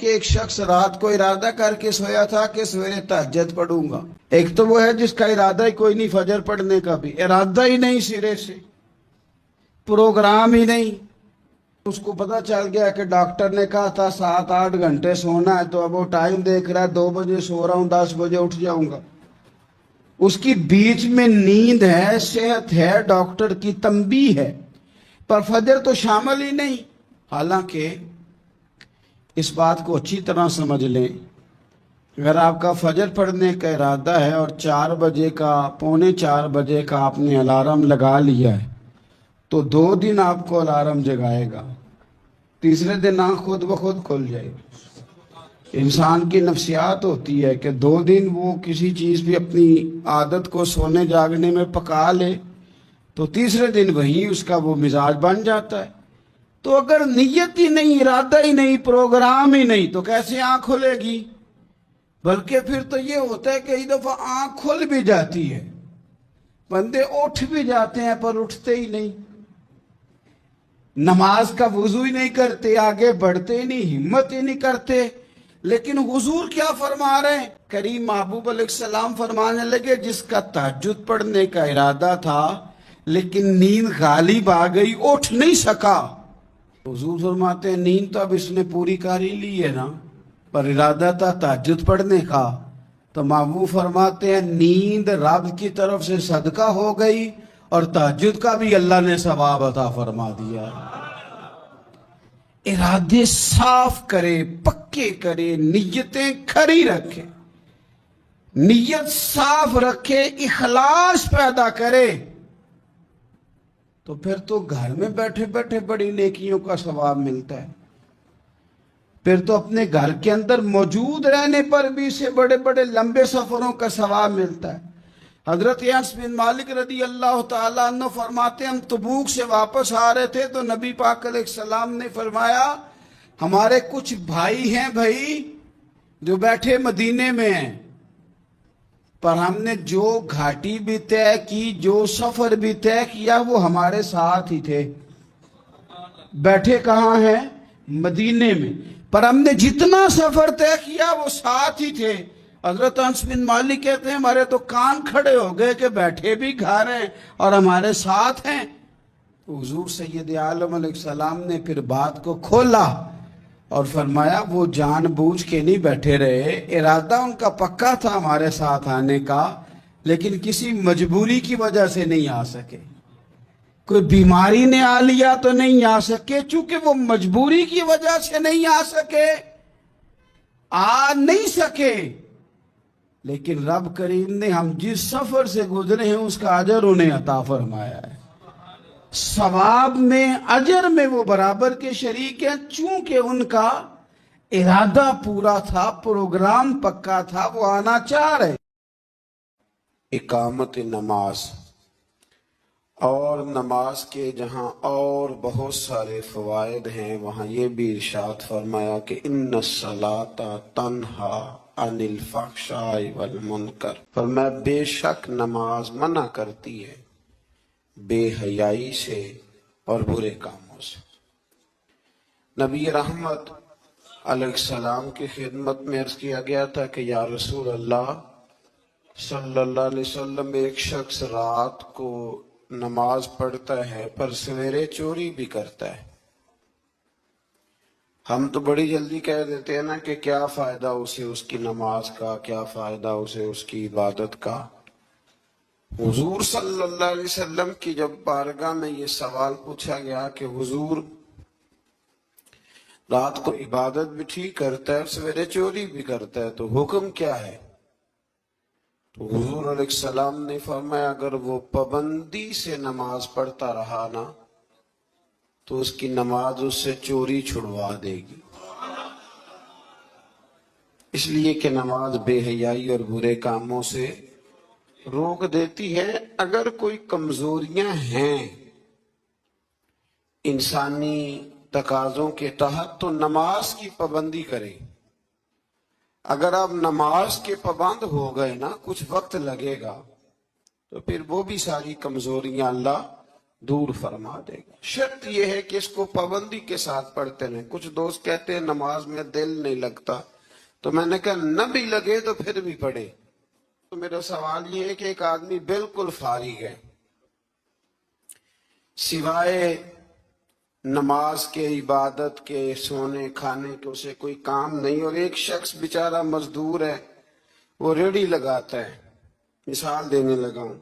کہ ایک شخص رات کو ارادہ کر کے سویا تھا کہ سویرے تہجد پڑھوں گا. ایک تو وہ ہے جس کا ارادہ ہی کوئی نہیں، فجر پڑھنے کا بھی ارادہ ہی نہیں، سرے سے پروگرام ہی نہیں. اس کو پتا چل گیا کہ ڈاکٹر نے کہا تھا 7-8 گھنٹے سونا ہے، تو اب وہ ٹائم دیکھ رہا ہے 2 بجے سو رہا ہوں، 10 بجے اٹھ جاؤں گا. اس کی بیچ میں نیند ہے، صحت ہے، ڈاکٹر کی تنبیہ ہے، پر فجر تو شامل ہی نہیں. حالانکہ اس بات کو اچھی طرح سمجھ لیں، اگر آپ کا فجر پڑھنے کا ارادہ ہے اور 4 بجے کا، 3:45 بجے کا آپ نے الارم لگا لیا ہے، تو 2 دن آپ کو الارم جگائے گا، تیسرے دن آنکھ خود بخود کھل جائے گی. انسان کی نفسیات ہوتی ہے کہ 2 دن وہ کسی چیز پہ اپنی عادت کو سونے جاگنے میں پکا لے، تو تیسرے دن وہیں اس کا وہ مزاج بن جاتا ہے. تو اگر نیت ہی نہیں، ارادہ ہی نہیں، پروگرام ہی نہیں، تو کیسے آنکھ کھلے گی؟ بلکہ پھر تو یہ ہوتا ہے کہ ایک دفعہ آنکھ کھل بھی جاتی ہے، بندے اٹھ بھی جاتے ہیں پر اٹھتے ہی نہیں، نماز کا وضو ہی نہیں کرتے، آگے بڑھتے ہی نہیں، ہمت ہی نہیں کرتے. لیکن حضور کیا فرما رہے ہیں؟ کریم محبوب علیہ السلام فرمانے لگے جس کا تہجد پڑھنے کا ارادہ تھا لیکن نیند غالب آ گئی، اٹھ نہیں سکا. حضور فرماتے ہیں نیند تو اب اس نے پوری کر ہی لی ہے نا، پر ارادہ تھا تہجد پڑھنے کا. تو محبوب فرماتے ہیں نیند رب کی طرف سے صدقہ ہو گئی اور تہجد کا بھی اللہ نے ثواب عطا فرما دیا. ارادے صاف کرے، پکے کرے، نیتیں کھری رکھے، نیت صاف رکھے، اخلاص پیدا کرے، تو پھر تو گھر میں بیٹھے بیٹھے بڑی نیکیوں کا ثواب ملتا ہے. پھر تو اپنے گھر کے اندر موجود رہنے پر بھی اسے بڑے بڑے لمبے سفروں کا ثواب ملتا ہے. حضرت انس بن مالک رضی اللہ تعالیٰ عنہ فرماتے ہیں ہم تبوک سے واپس آ رہے تھے تو نبی پاک علیہ السلام نے فرمایا ہمارے کچھ بھائی ہیں بھائی جو بیٹھے مدینے میں ہیں، پر ہم نے جو گھاٹی بھی طے کی، جو سفر بھی طے کیا، وہ ہمارے ساتھ ہی تھے. بیٹھے کہاں ہیں؟ مدینے میں، پر ہم نے جتنا سفر طے کیا وہ ساتھ ہی تھے. حضرت انس بن مالک کہتے ہیں ہمارے تو کان کھڑے ہو گئے کہ بیٹھے بھی گھر ہیں اور ہمارے ساتھ ہیں. تو حضور سید عالم علیہ السلام نے پھر بات کو کھولا اور فرمایا وہ جان بوجھ کے نہیں بیٹھے رہے، ارادہ ان کا پکا تھا ہمارے ساتھ آنے کا، لیکن کسی مجبوری کی وجہ سے نہیں آ سکے. کوئی بیماری نے آ لیا تو نہیں آ سکے، چونکہ وہ مجبوری کی وجہ سے نہیں آ سکے، آ نہیں سکے. لیکن رب کریم نے ہم جس سفر سے گزرے ہیں اس کا اجر انہیں عطا فرمایا ہے. ثواب میں، اجر میں وہ برابر کے شریک ہیں، چونکہ ان کا ارادہ پورا تھا، پروگرام پکا تھا، وہ آنا چاہ رہے. اقامت نماز اور نماز کے جہاں اور بہت سارے فوائد ہیں، وہاں یہ بھی ارشاد فرمایا کہ ان الصلاۃ تنہا عن الفحشاء والمنکر، فرمایا بے شک نماز منع کرتی ہے بے حیائی سے اور برے کاموں سے. نبی رحمت علیہ السلام کی خدمت میں عرض کیا گیا تھا کہ یا رسول اللہ صلی اللہ علیہ وسلم ایک شخص رات کو نماز پڑھتا ہے پر سویرے چوری بھی کرتا ہے. ہم تو بڑی جلدی کہہ دیتے ہیں نا کہ کیا فائدہ اسے اس کی نماز کا، کیا فائدہ اسے اس کی عبادت کا. حضور صلی اللہ علیہ وسلم کی جب بارگاہ میں یہ سوال پوچھا گیا کہ حضور رات کو عبادت بھی ٹھیک کرتا ہے سویرے چوری بھی کرتا ہے تو حکم کیا ہے؟ تو حضور علیہ السلام نے فرمایا اگر وہ پابندی سے نماز پڑھتا رہا نا تو اس کی نماز اس سے چوری چھڑوا دے گی. اس لیے کہ نماز بے حیائی اور برے کاموں سے روک دیتی ہے. اگر کوئی کمزوریاں ہیں انسانی تقاضوں کے تحت تو نماز کی پابندی کریں. اگر آپ نماز کے پابند ہو گئے نا، کچھ وقت لگے گا تو پھر وہ بھی ساری کمزوریاں اللہ دور فرما دے گا۔ شرط یہ ہے کہ اس کو پابندی کے ساتھ پڑھتے رہیں۔ کچھ دوست کہتے ہیں نماز میں دل نہیں لگتا، تو میں نے کہا نہ بھی لگے تو پھر بھی پڑھے۔ تو میرا سوال یہ ہے کہ ایک آدمی بالکل فارغ ہے، سوائے نماز کے، عبادت کے، سونے کھانے کے اسے کوئی کام نہیں، اور ایک شخص بیچارہ مزدور ہے، وہ ریڑھی لگاتا ہے، مثال دینے لگا ہوں،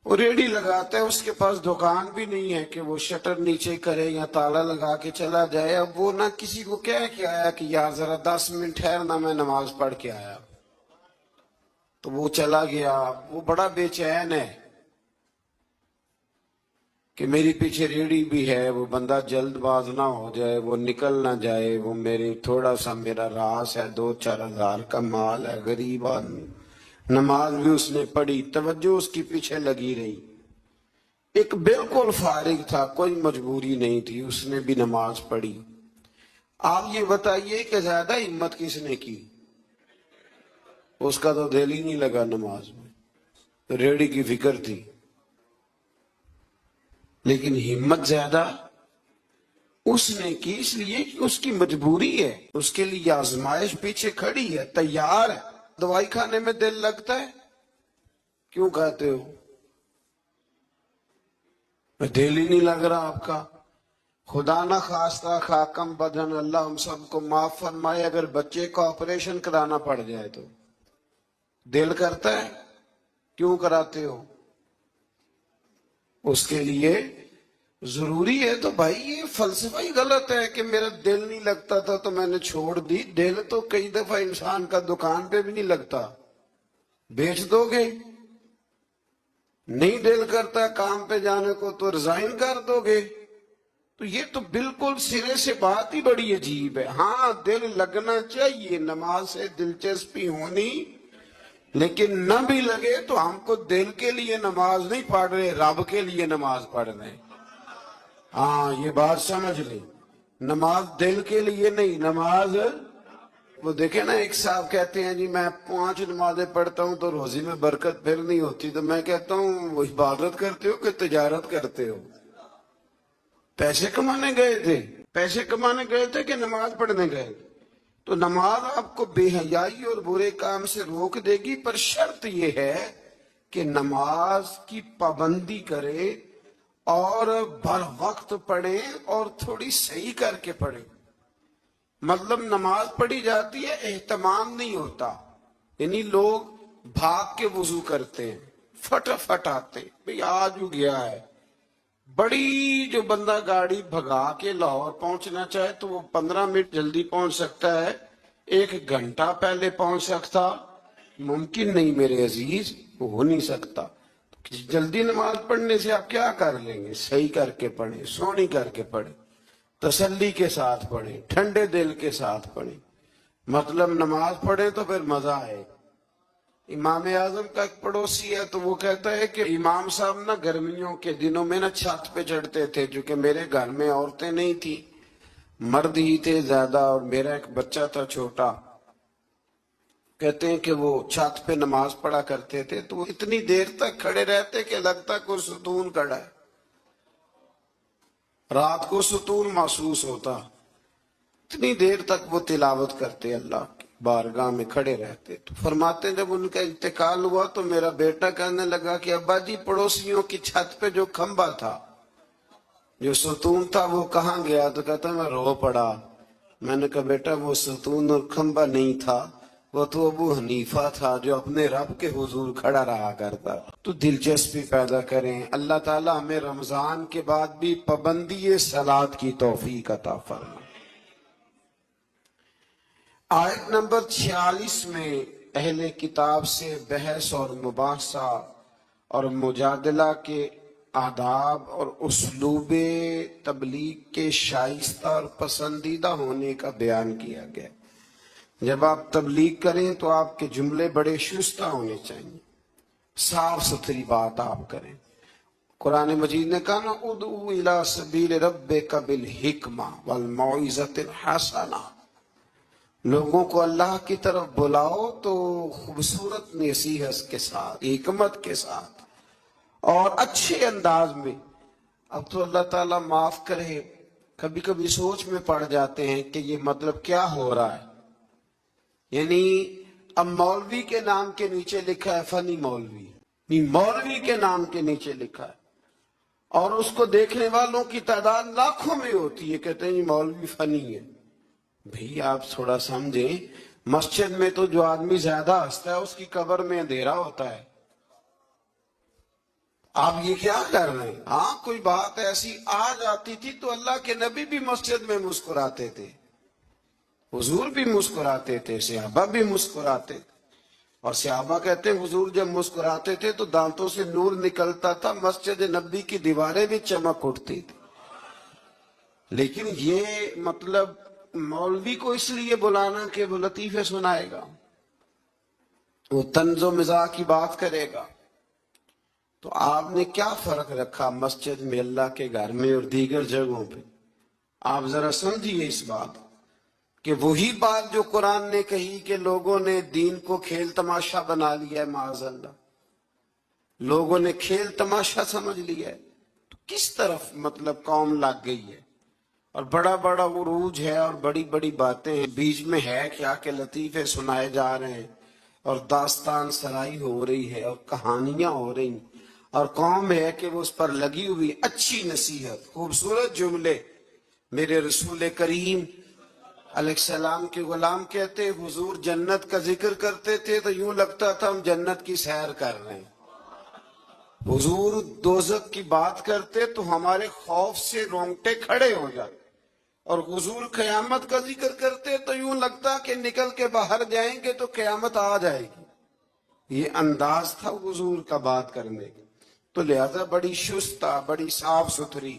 وہ ریڑھی لگاتا ہے، اس کے پاس دکان بھی نہیں ہے کہ وہ شٹر نیچے کرے یا تالا لگا کے چلا جائے۔ اب وہ نہ کسی کو کہہ کے آیا کہ یار ذرا 10 منٹ ٹھہرنا، میں نماز پڑھ کے آیا، تو وہ چلا گیا۔ وہ بڑا بے چین ہے کہ میری پیچھے ریڑھی بھی ہے، وہ بندہ جلد باز نہ ہو جائے، وہ نکل نہ جائے، وہ میری تھوڑا سا میرا راس ہے، 2-4 ہزار کا مال ہے، غریب آدمی۔ نماز بھی اس نے پڑھی، توجہ اس کی پیچھے لگی رہی۔ ایک بالکل فارغ تھا، کوئی مجبوری نہیں تھی، اس نے بھی نماز پڑھی۔ آپ یہ بتائیے کہ زیادہ ہمت کس نے کی؟ اس کا تو دل ہی نہیں لگا نماز میں، ریڑھی کی فکر تھی، لیکن ہمت زیادہ اس نے کی، اس لیے کہ اس کی مجبوری ہے، اس کے لیے آزمائش پیچھے کھڑی ہے، تیار ہے۔ دوائی کھانے میں دل لگتا ہے؟ کیوں کہتے ہو؟ دل ہی نہیں لگ رہا آپ کا۔ خدا نہ خواستہ خاکم بدن، اللہ ہم سب کو معاف فرمائے، اگر بچے کو آپریشن کرانا پڑ جائے تو دل کرتا ہے؟ کیوں کراتے ہو؟ اس کے لیے ضروری ہے۔ تو بھائی یہ فلسفہ ہی غلط ہے کہ میرا دل نہیں لگتا تھا تو میں نے چھوڑ دی۔ دل تو کئی دفعہ انسان کا دکان پہ بھی نہیں لگتا، بیچ دو گے۔ نہیں دل کرتا کام پہ جانے کو تو ریزائن کر دو گے۔ تو یہ تو بالکل سرے سے بات ہی بڑی عجیب ہے۔ ہاں دل لگنا چاہیے، نماز سے دلچسپی ہونی، لیکن نہ بھی لگے تو ہم کو دل کے لیے نماز نہیں پڑھ رہے، رب کے لیے نماز پڑھ رہے۔ ہاں یہ بات سمجھ لیں، نماز دل کے لیے نہیں، نماز وہ دیکھیں نا، ایک صاحب کہتے ہیں جی میں 5 نمازیں پڑھتا ہوں تو روزی میں برکت پھر نہیں ہوتی، تو میں کہتا ہوں وہ عبادت کرتے ہو کہ تجارت کرتے ہو؟ پیسے کمانے گئے تھے؟ پیسے کمانے گئے تھے کہ نماز پڑھنے گئے؟ تو نماز آپ کو بے حیائی اور برے کام سے روک دے گی، پر شرط یہ ہے کہ نماز کی پابندی کرے اور بر وقت پڑھیں اور تھوڑی صحیح کر کے پڑھیں۔ مطلب نماز پڑھی جاتی ہے، اہتمام نہیں ہوتا، یعنی لوگ بھاگ کے وضو کرتے ہیں، فٹافٹ آتے ہیں، بھئی آج ہو گیا ہے۔ بڑی جو بندہ گاڑی بھگا کے لاہور پہنچنا چاہے تو وہ 15 منٹ جلدی پہنچ سکتا ہے، 1 گھنٹہ پہلے پہنچ سکتا؟ ممکن نہیں میرے عزیز، وہ ہو نہیں سکتا۔ جلدی نماز پڑھنے سے آپ کیا کر لیں گے؟ صحیح کر کے پڑھیں، سونی کر کے پڑھیں، تسلی کے ساتھ پڑھیں، ٹھنڈے دل کے ساتھ پڑھیں۔ مطلب نماز پڑھیں تو پھر مزہ آئے۔ امام اعظم کا ایک پڑوسی ہے تو وہ کہتا ہے کہ امام صاحب نا گرمیوں کے دنوں میں نا چھت پہ چڑھتے تھے، جو کہ میرے گھر میں عورتیں نہیں تھی، مرد ہی تھے زیادہ، اور میرا ایک بچہ تھا چھوٹا۔ کہتے ہیں کہ وہ چھت پہ نماز پڑھا کرتے تھے تو وہ اتنی دیر تک کھڑے رہتے کہ لگتا کوئی ستون کھڑا ہے، رات کو ستون محسوس ہوتا، اتنی دیر تک وہ تلاوت کرتے، اللہ کی بارگاہ میں کھڑے رہتے۔ تو فرماتے جب ان کا انتقال ہوا تو میرا بیٹا کہنے لگا کہ ابا جی پڑوسیوں کی چھت پہ جو کھمبا تھا، جو ستون تھا، وہ کہاں گیا؟ تو کہتا میں رو پڑا۔ میں نے کہا بیٹا وہ ستون اور کھمبا نہیں تھا، وہ تو ابو حنیفہ تھا جو اپنے رب کے حضور کھڑا رہا کرتا۔ تو دلچسپی پیدا کریں۔ اللہ تعالیٰ ہمیں رمضان کے بعد بھی پابندی صلاۃ کی توفیق عطا فرمائے۔ آیت نمبر 46 میں اہل کتاب سے بحث اور مباحثہ اور مجادلہ کے آداب اور اسلوب تبلیغ کے شائستہ اور پسندیدہ ہونے کا بیان کیا گیا۔ جب آپ تبلیغ کریں تو آپ کے جملے بڑے شستہ ہونے چاہیے، صاف ستھری بات آپ کریں۔ قرآن مجید نے کہا نا ادعو الی سبیل ربک بالحکمہ والموعظۃ الحسنہ، لوگوں کو اللہ کی طرف بلاؤ تو خوبصورت نصیحت کے ساتھ، حکمت کے ساتھ اور اچھے انداز میں. اب تو اللہ تعالیٰ معاف کرے، کبھی کبھی سوچ میں پڑ جاتے ہیں کہ یہ مطلب کیا ہو رہا ہے. یعنی اب مولوی کے نام کے نیچے لکھا ہے فنی مولوی، مولوی کے نام کے نیچے لکھا ہے، اور اس کو دیکھنے والوں کی تعداد لاکھوں میں ہوتی ہے، کہتے ہیں یہ مولوی فنی ہے. بھئی آپ تھوڑا سمجھیں، مسجد میں تو جو آدمی زیادہ ہنستا ہے اس کی قبر میں اندھیرا ہوتا ہے. آپ یہ کیا کر رہے ہیں؟ ہاں کوئی بات ایسی آ جاتی تھی تو اللہ کے نبی بھی مسجد میں مسکراتے تھے، حضور بھی مسکراتے تھے، صحابہ بھی مسکراتے تھے. اور صحابہ کہتے ہیں حضور جب مسکراتے تھے تو دانتوں سے نور نکلتا تھا، مسجد نبی کی دیواریں بھی چمک اٹھتی تھی. لیکن یہ مطلب مولوی کو اس لیے بلانا کہ وہ لطیفے سنائے گا، وہ طنز و مزاح کی بات کرے گا. تو آپ نے کیا فرق رکھا مسجد میں، اللہ کے گھر میں اور دیگر جگہوں پہ؟ آپ ذرا سمجھیے اس بات کہ وہی بات جو قرآن نے کہی کہ لوگوں نے دین کو کھیل تماشا بنا لیا ہے، معاذ اللہ لوگوں نے کھیل تماشا سمجھ لیا ہے، تو کس طرف مطلب قوم لگ گئی ہے. اور بڑا بڑا عروج ہے اور بڑی بڑی باتیں ہیں، بیچ میں ہے کیا کہ لطیفے سنائے جا رہے ہیں اور داستان سرائی ہو رہی ہے اور کہانیاں ہو رہی ہیں، اور قوم ہے کہ وہ اس پر لگی ہوئی اچھی نصیحت، خوبصورت جملے. میرے رسول کریم علیہ السلام کے غلام کہتے حضور جنت کا ذکر کرتے تھے تو یوں لگتا تھا ہم جنت کی سیر کر رہے ہیں. حضور دوزخ کی بات کرتے تو ہمارے خوف سے رونگٹے کھڑے ہو جاتے، اور حضور قیامت کا ذکر کرتے تو یوں لگتا کہ نکل کے باہر جائیں گے تو قیامت آ جائے گی. یہ انداز تھا حضور کا بات کرنے کا. تو لہذا بڑی شستہ، بڑی صاف ستھری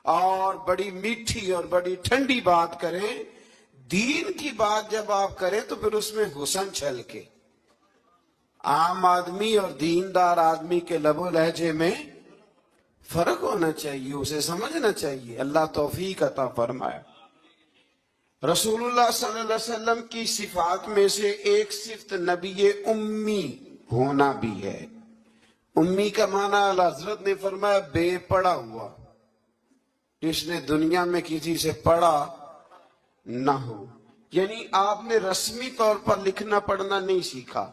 اور بڑی میٹھی اور بڑی ٹھنڈی بات کریں. دین کی بات جب آپ کریں تو پھر اس میں حسن چھلکے. عام آدمی اور دیندار آدمی کے لب و لہجے میں فرق ہونا چاہیے، اسے سمجھنا چاہیے. اللہ توفیق عطا فرمائے. رسول اللہ صلی اللہ علیہ وسلم کی صفات میں سے ایک صفت نبی امی ہونا بھی ہے. امی کا معنی اعلیٰ حضرت نے فرمایا بے پڑھا ہوا، جس نے دنیا میں کسی سے پڑھا نہ ہو. یعنی آپ نے رسمی طور پر لکھنا پڑھنا نہیں سیکھا.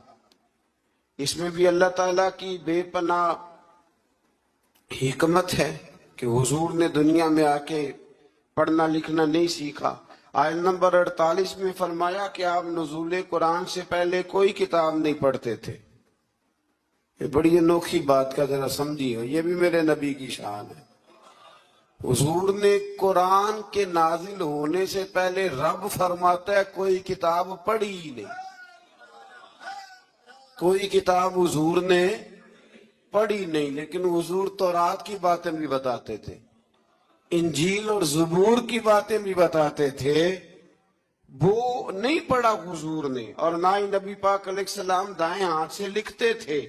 اس میں بھی اللہ تعالیٰ کی بے پناہ حکمت ہے کہ حضور نے دنیا میں آ کے پڑھنا لکھنا نہیں سیکھا. آیت نمبر 48 میں فرمایا کہ آپ نزول قرآن سے پہلے کوئی کتاب نہیں پڑھتے تھے. یہ بڑی انوکھی بات کا ذرا سمجھیے، یہ بھی میرے نبی کی شان ہے. حضور نے قرآن کے نازل ہونے سے پہلے رب فرماتا ہے کوئی کتاب پڑھی ہی نہیں. کوئی کتاب حضور نے پڑھی نہیں، لیکن حضور تورات کی باتیں بھی بتاتے تھے، انجیل اور زبور کی باتیں بھی بتاتے تھے. وہ نہیں پڑھا حضور نے، اور نہ ہی نبی پاک علیہ السلام دائیں ہاتھ سے لکھتے تھے.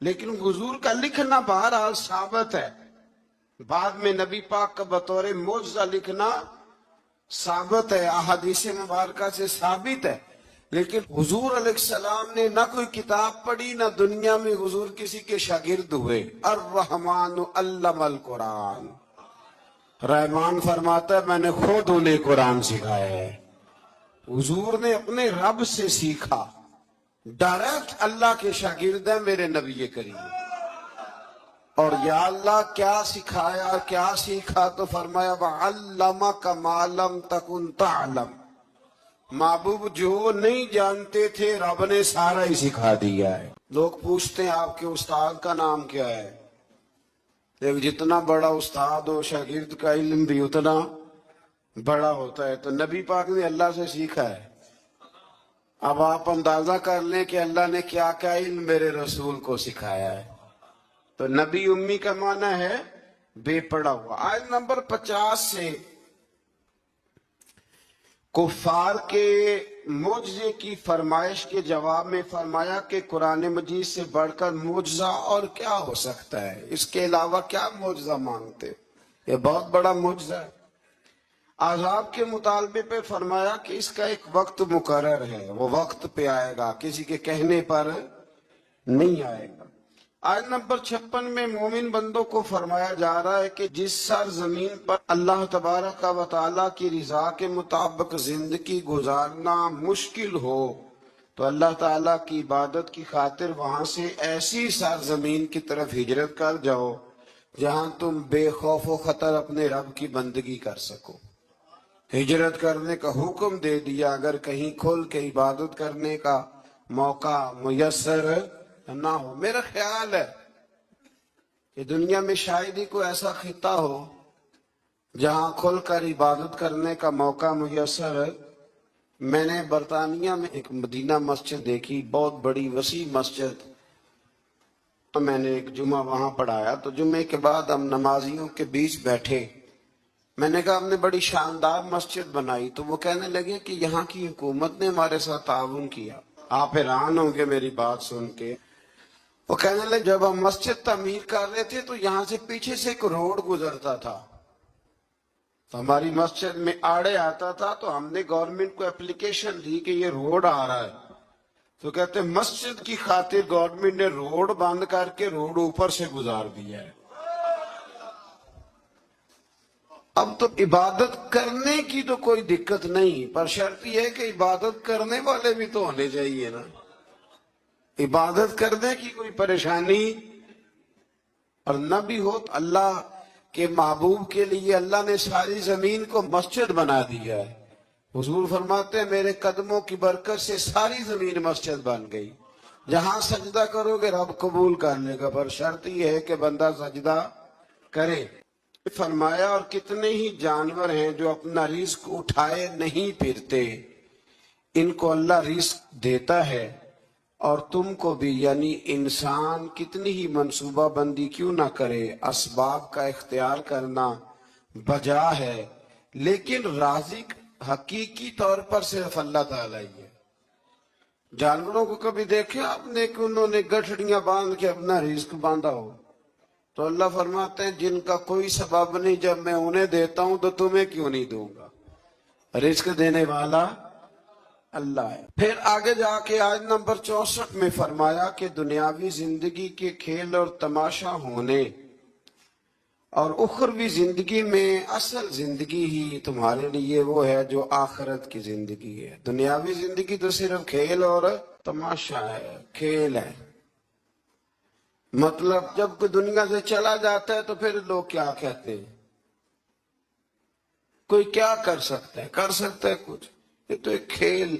لیکن حضور کا لکھنا بہرحال ثابت ہے. بعد میں نبی پاک کا بطور معجزہ لکھنا ثابت ہے، احادیث مبارکہ سے ثابت ہے. لیکن حضور علیہ السلام نے نہ کوئی کتاب پڑھی، نہ دنیا میں حضور کسی کے شاگرد ہوئے. الرحمن علم القرآن، رحمان فرماتا ہے میں نے خود انہیں قرآن سکھایا ہے. حضور نے اپنے رب سے سیکھا، ڈائریکٹ اللہ کے شاگرد ہیں میرے نبی کریم. اور یا اللہ کیا سکھایا، کیا سیکھا؟ تو فرمایا وَعَلَّمَكَ مَا لَمْ تَكُنْ تَعْلَمْ. محبوب جو نہیں جانتے تھے رب نے سارا ہی سکھا دیا ہے. لوگ پوچھتے ہیں آپ کے استاد کا نام کیا ہے؟ ایک جتنا بڑا استاد ہو شاگرد کا علم بھی اتنا بڑا ہوتا ہے. تو نبی پاک نے اللہ سے سیکھا ہے. اب آپ اندازہ کر لیں کہ اللہ نے کیا کیا علم میرے رسول کو سکھایا ہے. تو نبی امی کا معنی ہے بے پڑھا ہوا. آیت نمبر 50 سے کفار کے معجزے کی فرمائش کے جواب میں فرمایا کہ قرآن مجید سے بڑھ کر معجزہ اور کیا ہو سکتا ہے، اس کے علاوہ کیا معجزہ مانگتے، یہ بہت بڑا معجزہ ہے. عذاب کے مطالبے پہ فرمایا کہ اس کا ایک وقت مقرر ہے، وہ وقت پہ آئے گا، کسی کے کہنے پر نہیں آئے گا. آیت نمبر 56 میں مومن بندوں کو فرمایا جا رہا ہے کہ جس سرزمین پر اللہ تبارک و تعالیٰ کی رضا کے مطابق زندگی گزارنا مشکل ہو تو اللہ تعالیٰ کی عبادت کی خاطر وہاں سے ایسی سرزمین کی طرف ہجرت کر جاؤ جہاں تم بے خوف و خطر اپنے رب کی بندگی کر سکو۔ ہجرت کرنے کا حکم دے دیا اگر کہیں کھل کے عبادت کرنے کا موقع میسر نہ ہو۔ میرا خیال ہے کہ دنیا میں شاید ہی کوئی ایسا خطہ ہو جہاں کھل کر عبادت کرنے کا موقع میسر ہے۔ میں نے برطانیہ میں ایک مدینہ مسجد دیکھی، بہت بڑی وسیع مسجد۔ میں نے ایک جمعہ وہاں پڑھایا تو جمعے کے بعد ہم نمازیوں کے بیچ بیٹھے۔ میں نے کہا ہم نے بڑی شاندار مسجد بنائی، تو وہ کہنے لگے کہ یہاں کی حکومت نے ہمارے ساتھ تعاون کیا۔ آپ حیران ہوں گے میری بات سن کے۔ وہ کہنے لگے جب ہم مسجد تعمیر کر رہے تھے تو یہاں سے پیچھے سے ایک روڈ گزرتا تھا، تو ہماری مسجد میں آڑے آتا تھا، تو ہم نے گورنمنٹ کو اپلیکیشن دی کہ یہ روڈ آ رہا ہے، تو کہتے مسجد کی خاطر گورنمنٹ نے روڈ بند کر کے روڈ اوپر سے گزار دیا ہے۔ اب تو عبادت کرنے کی تو کوئی دقت نہیں، پر شرط یہ ہے کہ عبادت کرنے والے بھی تو ہونے چاہیے نا۔ عبادت کرنے کی کوئی پریشانی اور نہ بھی ہو تو اللہ کے محبوب کے لیے اللہ نے ساری زمین کو مسجد بنا دیا ہے۔ حضور فرماتے ہیں میرے قدموں کی برکت سے ساری زمین مسجد بن گئی، جہاں سجدہ کرو گے رب قبول کرنے کا، پر شرط یہ ہے کہ بندہ سجدہ کرے۔ فرمایا اور کتنے ہی جانور ہیں جو اپنا رزق اٹھائے نہیں پھرتے، ان کو اللہ رزق دیتا ہے، اور تم کو بھی، یعنی انسان کتنی ہی منصوبہ بندی کیوں نہ کرے، اسباب کا اختیار کرنا بجا ہے، لیکن رازق حقیقی طور پر صرف اللہ تعالیٰ ہی ہے۔ جانوروں کو کبھی دیکھے آپ نے کہ انہوں نے گٹھڑیاں باندھ کے اپنا رزق باندھا ہو؟ تو اللہ فرماتے ہیں جن کا کوئی سبب نہیں، جب میں انہیں دیتا ہوں تو تمہیں کیوں نہیں دوں گا؟ رزق دینے والا اللہ ہے۔ پھر آگے جا کے آیت نمبر 64 میں فرمایا کہ دنیاوی زندگی کے کھیل اور تماشا ہونے اور اخروی زندگی میں اصل زندگی ہی تمہارے لیے وہ ہے جو آخرت کی زندگی ہے۔ دنیاوی زندگی تو صرف کھیل اور تماشا ہے، کھیل ہے۔ مطلب جب کوئی دنیا سے چلا جاتا ہے تو پھر لوگ کیا کہتے ہیں؟ کوئی کیا کر سکتا ہے؟ کر سکتا ہے کچھ؟ یہ تو ایک کھیل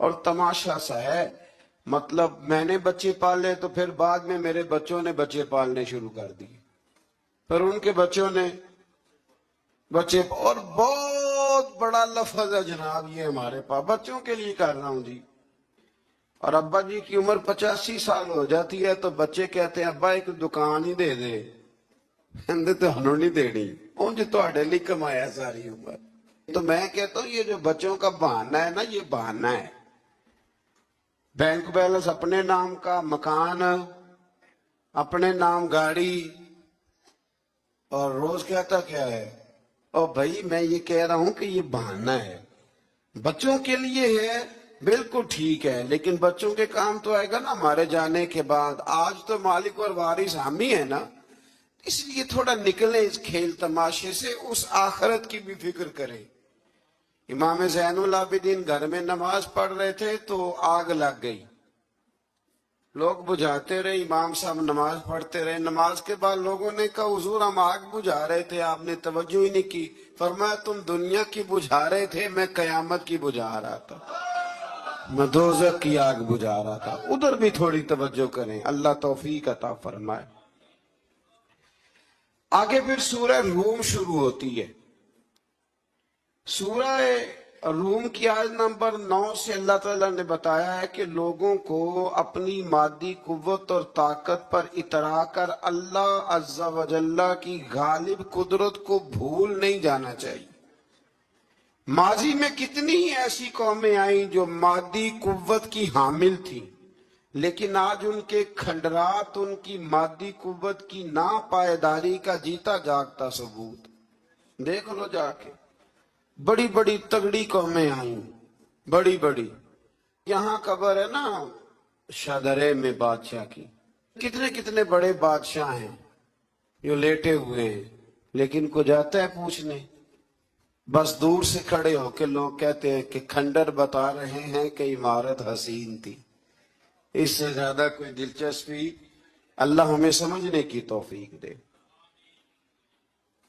اور تماشا سا ہے۔ مطلب میں نے بچے پالے تو پھر بعد میں میرے بچوں نے بچے پالنے شروع کر دیے، پھر ان کے بچوں نے بچے، اور بہت بڑا لفظ ہے جناب یہ ہمارے پاس، بچوں کے لیے کر رہا ہوں جی۔ اور ابا جی کی عمر 85 سال ہو جاتی ہے تو بچے کہتے ہیں ابا ایک دکان ہی دے دے، کہندے تو ہنوں نہیں دینی، اونج تہاڈے لیے کمایا ساری عمر۔ تو میں کہتا ہوں یہ جو بچوں کا بہانہ ہے نا، یہ بہانہ ہے۔ بینک بیلنس اپنے نام کا، مکان اپنے نام، گاڑی، اور روز کہتا کیا ہے؟ او بھائی میں یہ کہہ رہا ہوں کہ یہ بہانہ ہے، بچوں کے لیے ہے، بالکل ٹھیک ہے، لیکن بچوں کے کام تو آئے گا نا ہمارے جانے کے بعد۔ آج تو مالک اور وارث ہم ہی ہے نا، اس لیے تھوڑا نکلے اس کھیل تماشے سے، اس آخرت کی بھی فکر کریں۔ امام زین العابدین گھر میں نماز پڑھ رہے تھے تو آگ لگ گئی، لوگ بجھاتے رہے، امام صاحب نماز پڑھتے رہے۔ نماز کے بعد لوگوں نے کہا حضور ہم آگ بجھا رہے تھے، آپ نے توجہ ہی نہیں کی۔ فرمایا تم دنیا کی بجھا رہے تھے، میں قیامت کی بجھا رہا تھا، میں دوزخ کی آگ بجھا رہا تھا۔ ادھر بھی تھوڑی توجہ کریں، اللہ توفیق عطا فرمائے۔ آگے پھر سورہ روم شروع ہوتی ہے۔ سورہ روم کی آیت نمبر 9 سے اللہ تعالیٰ نے بتایا ہے کہ لوگوں کو اپنی مادی قوت اور طاقت پر اترا کر اللہ عز و جل کی غالب قدرت کو بھول نہیں جانا چاہیے۔ ماضی میں کتنی ہی ایسی قومیں آئیں جو مادی قوت کی حامل تھیں، لیکن آج ان کے کھنڈرات ان کی مادی قوت کی ناپائیداری کا جیتا جاگتا ثبوت۔ دیکھ لو جا کے، بڑی بڑی تگڑی قومیں آئیں، بڑی بڑی۔ یہاں قبر ہے نا شاہدرے میں بادشاہ کی، کتنے کتنے بڑے بادشاہ ہیں جو لیٹے ہوئے ہیں، لیکن کو جاتا ہے پوچھنے؟ بس دور سے کھڑے ہو کے لوگ کہتے ہیں کہ کھنڈر بتا رہے ہیں کہ عمارت حسین تھی۔ اس سے زیادہ کوئی دلچسپی، اللہ ہمیں سمجھنے کی توفیق دے۔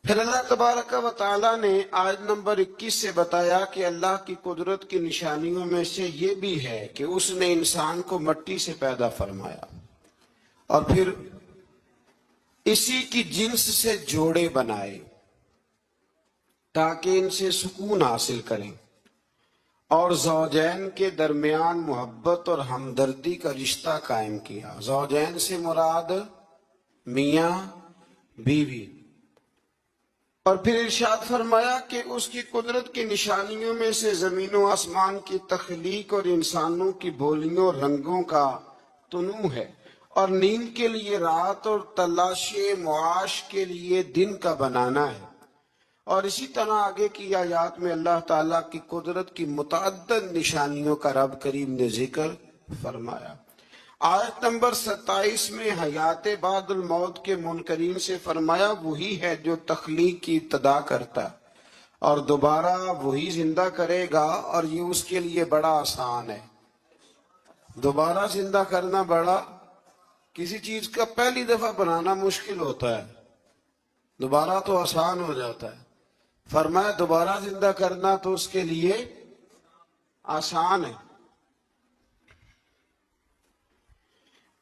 پھر اللہ تبارک و تعالیٰ نے آیت نمبر 21 سے بتایا کہ اللہ کی قدرت کی نشانیوں میں سے یہ بھی ہے کہ اس نے انسان کو مٹی سے پیدا فرمایا اور پھر اسی کی جنس سے جوڑے بنائے تاکہ ان سے سکون حاصل کریں، اور زوجین کے درمیان محبت اور ہمدردی کا رشتہ قائم کیا۔ زوجین سے مراد میاں بیوی۔ اور پھر ارشاد فرمایا کہ اس کی قدرت کی نشانیوں میں سے زمین و آسمان کی تخلیق اور انسانوں کی بولیوں اور رنگوں کا تنوع ہے، اور نیند کے لیے رات اور تلاش معاش کے لیے دن کا بنانا ہے۔ اور اسی طرح آگے کی آیات میں اللہ تعالیٰ کی قدرت کی متعدد نشانیوں کا رب کریم نے ذکر فرمایا۔ آیت نمبر 27 میں حیات بعد الموت کے منکرین سے فرمایا وہی ہے جو تخلیق کی ابتدا کرتا اور دوبارہ وہی زندہ کرے گا، اور یہ اس کے لیے بڑا آسان ہے۔ دوبارہ زندہ کرنا بڑا، کسی چیز کا پہلی دفعہ بنانا مشکل ہوتا ہے، دوبارہ تو آسان ہو جاتا ہے۔ فرمایا دوبارہ زندہ کرنا تو اس کے لیے آسان ہے۔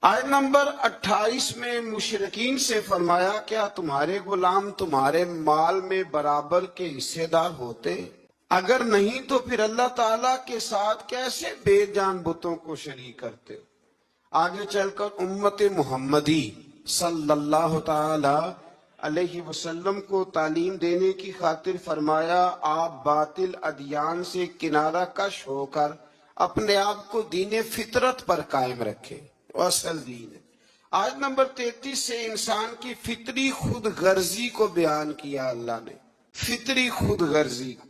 آیت نمبر 28 میں مشرکین سے فرمایا کیا تمہارے غلام تمہارے مال میں برابر کے حصے دار ہوتے؟ اگر نہیں تو پھر اللہ تعالیٰ کے ساتھ کیسے بے جان بتوں کو شریک کرتے؟ آگے چل کر امت محمدی صلی اللہ تعالی علیہ وسلم کو تعلیم دینے کی خاطر فرمایا آپ باطل ادیان سے کنارہ کش ہو کر اپنے آپ کو دین فطرت پر قائم رکھے، اصل دین ہے۔ آیت نمبر 33 سے انسان کی فطری خود غرضی کو بیان کیا اللہ نے، فطری خود غرضی کو۔